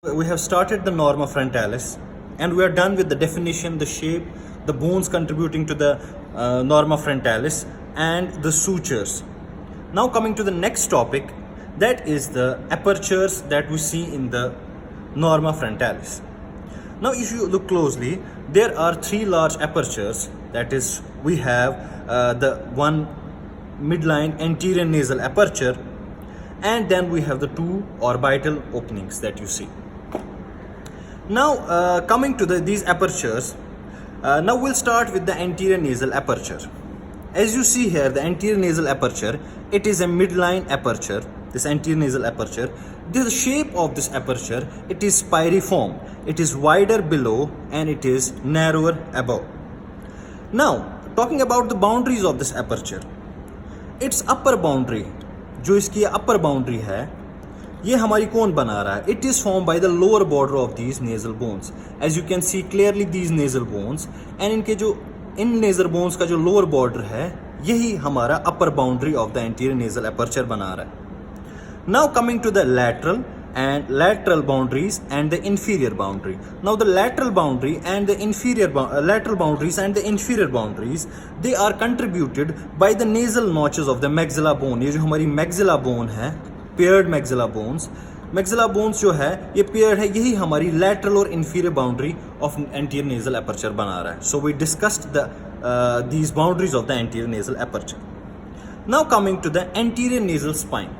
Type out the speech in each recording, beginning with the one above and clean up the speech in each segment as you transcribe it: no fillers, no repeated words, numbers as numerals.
We have started the norma frontalis and we are done with the definition, the shape, the bones contributing to the norma frontalis and the sutures. Now coming to the next topic, that is the apertures that we see in the norma frontalis. Now if you look closely, there are three large apertures. That is, we have the one midline anterior nasal aperture, and then we have the two orbital openings that you see. Now coming to these apertures, now we'll start with the anterior nasal aperture. As you see here, the anterior nasal aperture, it is a midline aperture. This anterior nasal aperture, the shape of this aperture, it is piriform. It is wider below and it is narrower above. Now talking about the boundaries of this aperture, its upper boundary, जो इसकी upper boundary है, ये हमारी कौन बना रहा है? It is formed by the lower border of these nasal bones. As you can see clearly these nasal bones, and इनके जो इन nasal bones का जो lower border है, यही हमारा upper boundary of the anterior nasal aperture बना रहा है. Now coming to the lateral boundaries and the inferior boundary. Now the lateral boundary and the lateral boundaries and the inferior boundaries, they are contributed by the nasal notches of the maxilla bone. ये जो हमारी maxilla bone है, paired maxilla bones जो है ये paired है, यही हमारी lateral और inferior boundary of anterior nasal aperture बना रहा है. So we discussed these boundaries of the anterior nasal aperture. Now coming to the anterior nasal spine.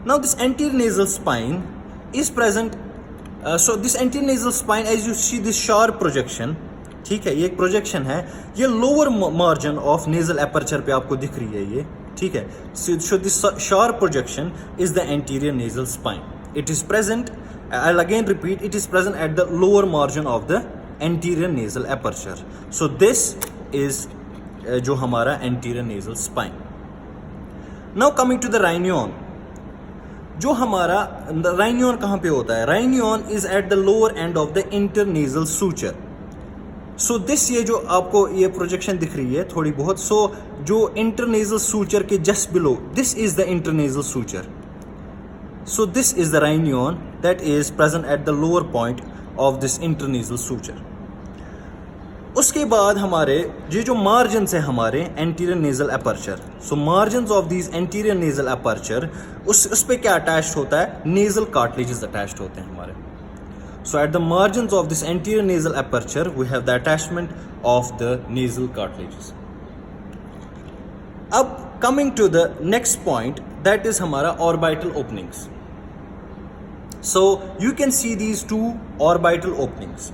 Now this anterior nasal spine is present. So this anterior nasal spine, as you see this sharp projection, ठीक है, ये एक projection है, ये lower margin of nasal aperture पे आपको दिख रही है ये, ठीक है. So this sharp projection is the anterior nasal spine. It is present, I'll again repeat, it is present at the lower margin of the anterior nasal aperture. So this is जो हमारा anterior nasal spine. Now coming to the rhinion. जो हमारा rhinion कहाँ पे होता है? Rhinion is at the lower end of the internasal suture. So this ये जो आपको ये projection दिख रही है थोड़ी बहुत, so जो internasal suture के just below, this is the internasal suture. So this is the rhinion that is present at the lower point of this internasal suture. उसके बाद हमारे ये जो margins है हमारे anterior nasal aperture, so margins of these anterior nasal aperture, उस पे क्या attached होता है? Nasal cartilages attached होते हैं हमारे. So at the margins of this anterior nasal aperture, we have the attachment of the nasal cartilages. अब coming to the next point, that is हमारा orbital openings. So you can see these two orbital openings.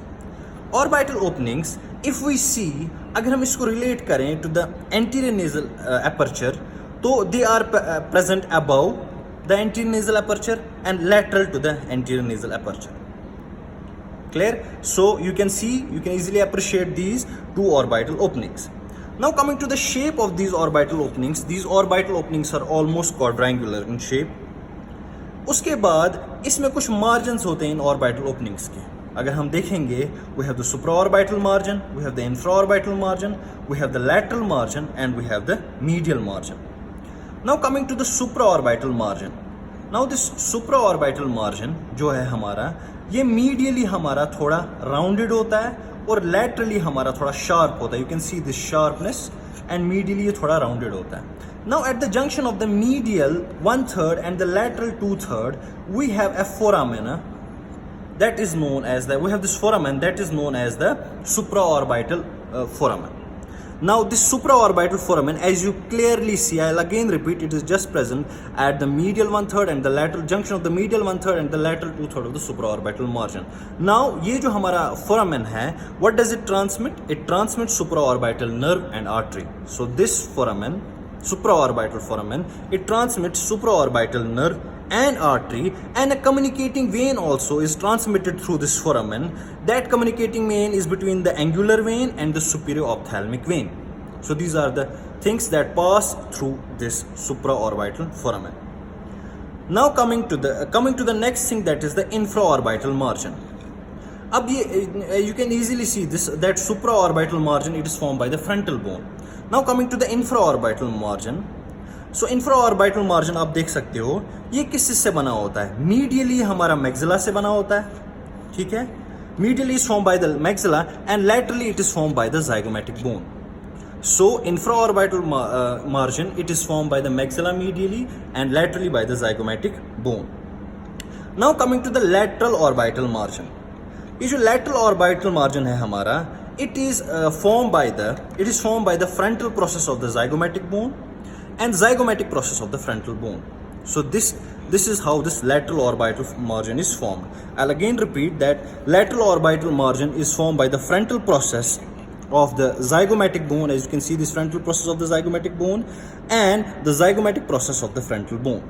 Orbital openings, if we see, अगर हम इसको relate करें to the anterior nasal aperture, तो they are present above the anterior nasal aperture and lateral to the anterior nasal aperture. Clear? So you can see, you can easily appreciate these two orbital openings. Now coming to the shape of these orbital openings are almost quadrangular in shape. उसके बाद इसमें कुछ margins होते हैं इन orbital openings के. अगर हम देखेंगे, we have the supraorbital margin, we have the infraorbital margin, we have the lateral margin and we have the medial margin. Now coming to the supraorbital margin. Now this supraorbital margin जो है हमारा, ये medially हमारा थोड़ा rounded होता है और laterally हमारा थोड़ा sharp होता है. You can see this sharpness and medially ये थोड़ा rounded होता है. Now at the junction of the medial 1/3 and the lateral 2/3, we have a foramen that is known as the supraorbital foramen. Now this supraorbital foramen, as you clearly see, I'll again repeat, it is just present at the medial 1/3 and the lateral junction of the medial 1/3 and the lateral 2/3 of the supraorbital margin. Now ये जो हमारा foramen है, what does it transmit? It transmits supraorbital nerve and artery. So this foramen, supraorbital foramen, it transmits supraorbital nerve and artery, and a communicating vein also is transmitted through this foramen. That communicating vein is between the angular vein and the superior ophthalmic vein. So these are the things that pass through this supraorbital foramen. Now coming to the next thing, that is the infraorbital margin. अब ये you can easily see that supraorbital margin, it is formed by the frontal bone. Now coming to the infraorbital margin, so infraorbital margin आप देख सकते हो ये किस चीज से बना होता है, मीडियली हमारा मैक्सिला से बना होता है, ठीक है। Medially is form by the maxilla and laterally it is form by the zygomatic bone. So infraorbital margin it is formed by the maxilla medially and laterally by the zygomatic bone. Now coming to the lateral orbital margin. ये जो lateral orbital margin है हमारा, it is formed by the frontal process of the zygomatic bone and zygomatic process of the frontal bone. So this is how this lateral orbital margin is formed. I'll again repeat that lateral orbital margin is formed by the frontal process of the zygomatic bone, as you can see this frontal process of the zygomatic bone and the zygomatic process of the frontal bone.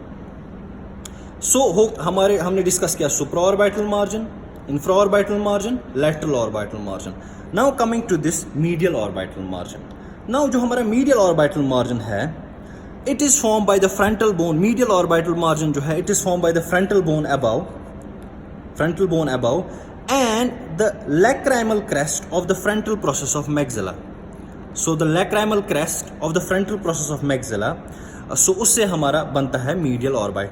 So हमने discuss किया supraorbital margin, infraorbital margin, lateral orbital margin. Now coming to this medial orbital margin. Now जो हमारा medial orbital margin है, it is formed by the frontal bone. Medial orbital margin जो है, it is formed by the frontal bone above and the lacrimal crest of the frontal process of maxilla. So the lacrimal crest of the frontal process of maxilla, so उससे हमारा बनता है medial orbital.